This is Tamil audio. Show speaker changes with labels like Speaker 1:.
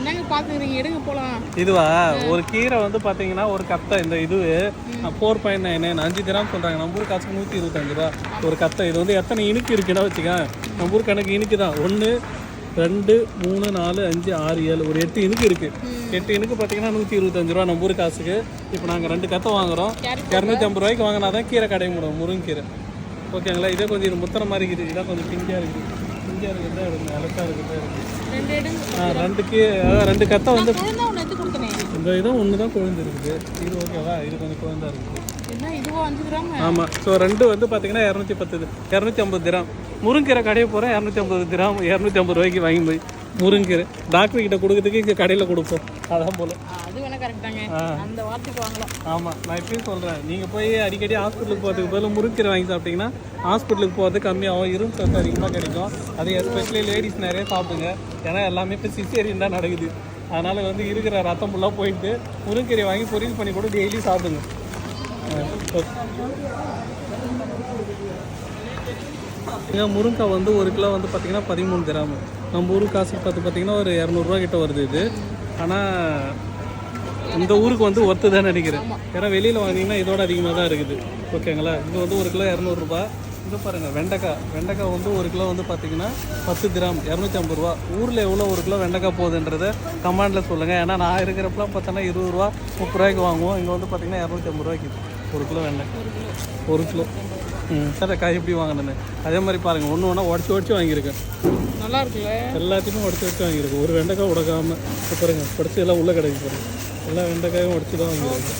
Speaker 1: என்னங்க பாத்துக்கிறீங்க, எடுங்க போலாம்.
Speaker 2: இதுவா ஒரு கீரை வந்து பார்த்தீங்கன்னா ஒரு கத்தை இந்த இது 4.99 5 கிராம் சொல்கிறாங்க. நம்ம ஊர் காசுக்கு 125 ரூபா ஒரு கத்தை. இது வந்து எத்தனை இனுக்கு இருக்குன்னா வச்சுக்க, நம்ம ஊர் கணக்கு இனுக்கு தான் 1 2 3 4 5 6 7 ஒரு 8 இனுக்கு இருக்குது. 8 இனுக்கு பார்த்தீங்கன்னா 125 ரூபா நம்ம ஊர் காசுக்கு. இப்போ நாங்கள் 2 கத்தை வாங்குகிறோம். 250 ரூபாய்க்கு வாங்கினா தான் கீரை கடை முடியும், முருங்கீரை. ஓகேங்களா? இதே கொஞ்சம் இது முத்திர மாதிரி இருக்குது, இதான் கொஞ்சம் பிஞ்சாக இருக்குது. பிஞ்சாக இருக்குது தான் இருக்குது, அழகாக இருக்குது. 2 கத்தை வந்து இந்த இதுவும் ஒன்று தான் குழந்தை இருக்குது. இது ஓகேவா? இது கொஞ்சம் குழந்தை இருக்குது. ஆமாம். ஸோ 2 வந்து பார்த்தீங்கன்னா 250 திராம். முருங்கீரை கடையை போகிறேன் 250 திராம் 250 ரூபாய்க்கு வாங்கி போய் முருங்கீரை டாக்டர் கிட்ட கொடுக்கறதுக்கு இங்கே கடையில் கொடுப்போம். அதான் போல. ஆமாம், நான் இப்பயும் சொல்கிறேன், நீங்கள் போய் அடிக்கடி ஹாஸ்பிட்டலுக்கு போகிறதுக்கு பதில் முருங்கீரை வாங்கி சாப்பிட்டீங்கன்னா ஹாஸ்பிட்டலுக்கு போகிறது கம்மியாகும், இரும்பு சத்து அதிகமாக கிடைக்கும். அது எஸ்பெஷலி லேடிஸ் நிறைய சாப்பிடுங்க. ஏன்னா எல்லாமே இப்போ சிசேரியன் தான் நடக்குது. அதனால் வந்து இருக்கிற ரத்தம் ஃபுல்லாக போயிட்டு முருங்கீரை வாங்கி பொரியல் பண்ணி கூட டெய்லி சாப்பிடுங்க. முருங்காய் வந்து 1 கிலோ வந்து பார்த்திங்கன்னா 13 கிராம். நம்ம ஊருக்கு காசுக்கு பார்த்தீங்கன்னா ஒரு 200 கிட்ட வருது இது. ஆனால் இந்த ஊருக்கு வந்து ஒர்த்து தான் நினைக்கிறேன். ஏன்னா வெளியில் வாங்கினீங்கன்னா இதோட அதிகமாக தான் இருக்குது. ஓகேங்களா? இது வந்து 1 கிலோ 200 ரூபா. இது பாருங்கள், வெண்டைக்காய் வந்து 1 கிலோ வந்து பார்த்திங்கன்னா 10 கிராம் 250 ரூபா. ஊரில் எவ்வளோ 1 கிலோ வெண்டைக்காய் போகுதுன்றதை கமெண்டில் சொல்லுங்கள். ஏன்னா நான் இருக்கிறப்பெல்லாம் பார்த்தோன்னா 20 ரூபா 30 ரூபாய்க்கு வாங்குவோம். இங்கே வந்து பார்த்திங்கன்னா 250 ரூபாய்க்கு 1 கிலோ வெண்டைக்காய். 1 கிலோ சார் காய் எப்படி வாங்கினேன்னு அதே மாதிரி பாருங்கள், ஒன்று ஒன்றா உடச்சி வாங்கியிருக்கேன்.
Speaker 1: நல்லா இருக்குல்ல?
Speaker 2: எல்லாத்தையுமே உடச்சி வாங்கியிருக்கேன். ஒரு வெண்டைக்காய் உடக்காமல் பாருங்கள், உடச்சி எல்லாம் உள்ளே கிடைக்கு பாருங்கள். எல்லா வெண்டைக்காயும் உடச்சி தான் வாங்கியிருக்கேன்.